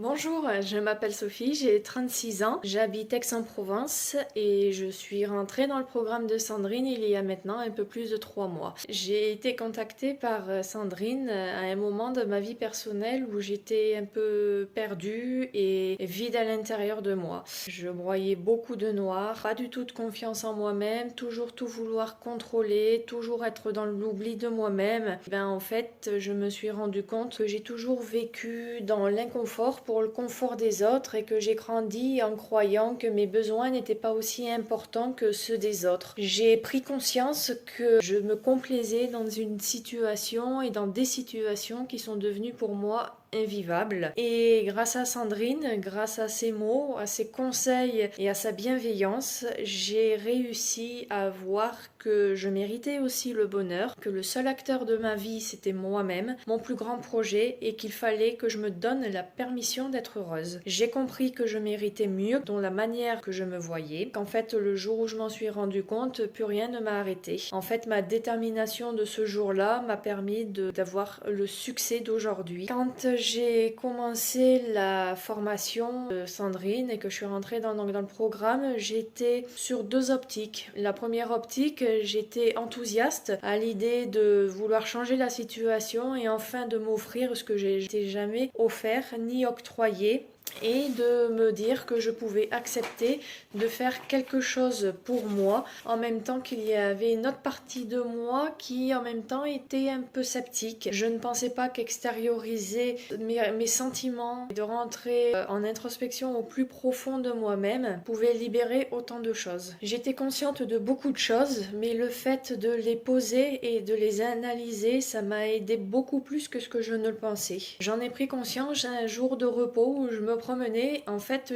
Bonjour, je m'appelle Sophie, j'ai 36 ans, j'habite Aix-en-Provence et je suis rentrée dans le programme de Sandrine il y a maintenant un peu plus de 3 mois. J'ai été contactée par Sandrine à un moment de ma vie personnelle où j'étais un peu perdue et vide à l'intérieur de moi. Je broyais beaucoup de noir, pas du tout de confiance en moi-même, toujours tout vouloir contrôler, toujours être dans l'oubli de moi-même. En fait, je me suis rendu compte que j'ai toujours vécu dans l'inconfort pour le confort des autres et que j'ai grandi en croyant que mes besoins n'étaient pas aussi importants que ceux des autres. J'ai pris conscience que je me complaisais dans une situation et dans des situations qui sont devenues pour moi invivable. Et grâce à Sandrine, grâce à ses mots, à ses conseils et à sa bienveillance, j'ai réussi à voir que je méritais aussi le bonheur, que le seul acteur de ma vie c'était moi-même, mon plus grand projet, et qu'il fallait que je me donne la permission d'être heureuse. J'ai compris que je méritais mieux dans la manière que je me voyais, qu'en fait le jour où je m'en suis rendu compte, plus rien ne m'a arrêté. En fait, ma détermination de ce jour-là m'a permis d'avoir le succès d'aujourd'hui. Quand j'ai commencé la formation de Sandrine et que je suis rentrée dans le programme, j'étais sur deux optiques. La première optique, j'étais enthousiaste à l'idée de vouloir changer la situation et enfin de m'offrir ce que j'étais jamais offert ni octroyé, et de me dire que je pouvais accepter de faire quelque chose pour moi, en même temps qu'il y avait une autre partie de moi qui en même temps était un peu sceptique. Je ne pensais pas qu'extérioriser mes sentiments et de rentrer en introspection au plus profond de moi-même pouvait libérer autant de choses. J'étais consciente de beaucoup de choses, mais le fait de les poser et de les analyser, ça m'a aidé beaucoup plus que ce que je ne le pensais. J'en ai pris conscience un jour de repos où je me promenais. En fait,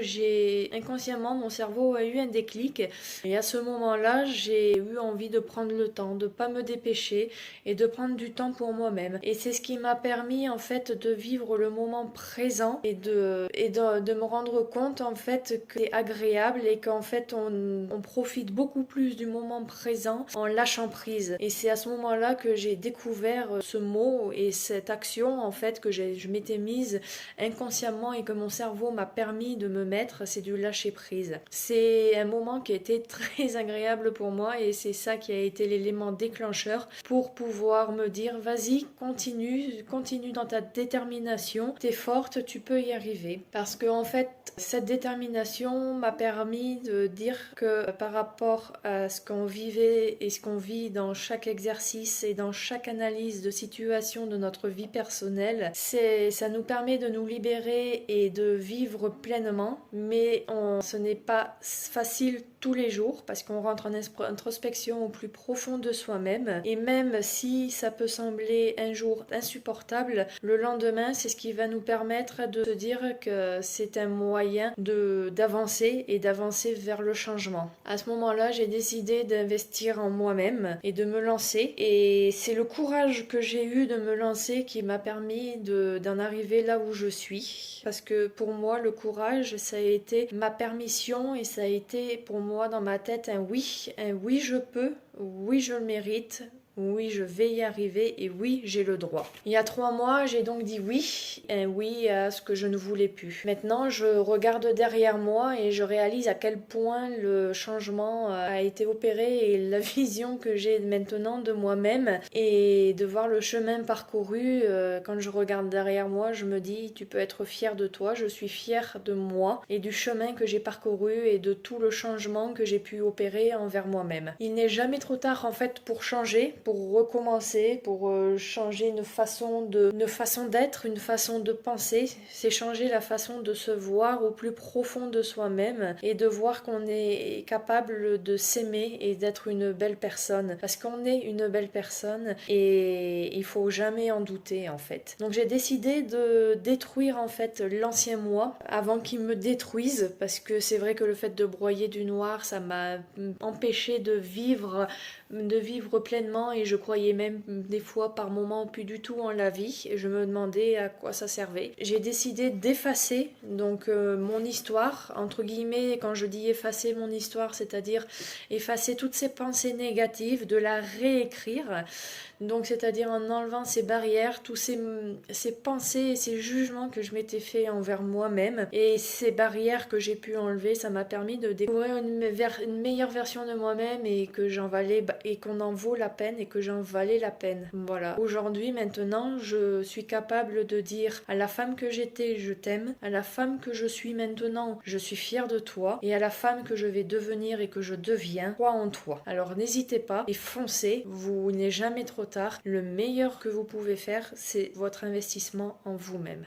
inconsciemment, mon cerveau a eu un déclic, et à ce moment-là, j'ai eu envie de prendre le temps, de pas me dépêcher et de prendre du temps pour moi-même. Et c'est ce qui m'a permis en fait de vivre le moment présent et de me rendre compte en fait que c'est agréable et qu'en fait on profite beaucoup plus du moment présent en lâchant prise. Et c'est à ce moment-là que j'ai découvert ce mot et cette action en fait que je m'étais mise inconsciemment et que mon cerveau m'a permis de me mettre, c'est du lâcher prise. C'est un moment qui a été très agréable pour moi et c'est ça qui a été l'élément déclencheur pour pouvoir me dire vas-y, continue dans ta détermination, t'es forte, tu peux y arriver. Parce que en fait, cette détermination m'a permis de dire que par rapport à ce qu'on vivait et ce qu'on vit dans chaque exercice et dans chaque analyse de situation de notre vie personnelle, ça nous permet de nous libérer et de vivre pleinement, mais ce n'est pas facile tous les jours parce qu'on rentre en introspection au plus profond de soi-même, et même si ça peut sembler un jour insupportable, le lendemain c'est ce qui va nous permettre de se dire que c'est un moyen d'avancer et d'avancer vers le changement. À ce moment-là, j'ai décidé d'investir en moi-même et de me lancer, et c'est le courage que j'ai eu de me lancer qui m'a permis d'en arriver là où je suis, parce que pour moi le courage ça a été ma permission et ça a été pour moi dans ma tête un oui je peux, oui je le mérite, oui, je vais y arriver et oui, j'ai le droit. Il y a 3 mois, j'ai donc dit oui, un oui à ce que je ne voulais plus. Maintenant, je regarde derrière moi et je réalise à quel point le changement a été opéré et la vision que j'ai maintenant de moi-même et de voir le chemin parcouru. Quand je regarde derrière moi, je me dis tu peux être fière de toi, je suis fière de moi et du chemin que j'ai parcouru et de tout le changement que j'ai pu opérer envers moi-même. Il n'est jamais trop tard en fait pour changer, pour recommencer, pour changer une façon d'être, une façon de penser. C'est changer la façon de se voir au plus profond de soi-même et de voir qu'on est capable de s'aimer et d'être une belle personne. Parce qu'on est une belle personne et il faut jamais en douter en fait. Donc j'ai décidé de détruire en fait l'ancien moi avant qu'il me détruise, parce que c'est vrai que le fait de broyer du noir, ça m'a empêché de vivre pleinement moments et je croyais même des fois par moments plus du tout en la vie et je me demandais à quoi ça servait. J'ai décidé d'effacer donc mon histoire, entre guillemets, quand je dis effacer mon histoire, c'est-à-dire effacer toutes ces pensées négatives, de la réécrire. Donc c'est-à-dire en enlevant ces barrières, tous ces pensées et ces jugements que je m'étais fait envers moi-même. Et ces barrières que j'ai pu enlever, ça m'a permis de découvrir une meilleure version de moi-même et que j'en valais et qu'on en vaut la peine et que j'en valais la peine. Voilà. Aujourd'hui, maintenant, je suis capable de dire à la femme que j'étais, je t'aime. À la femme que je suis maintenant, je suis fière de toi. Et à la femme que je vais devenir et que je deviens, crois en toi. Alors n'hésitez pas et foncez. Vous n'est jamais trop tard. Le meilleur que vous pouvez faire, c'est votre investissement en vous-même.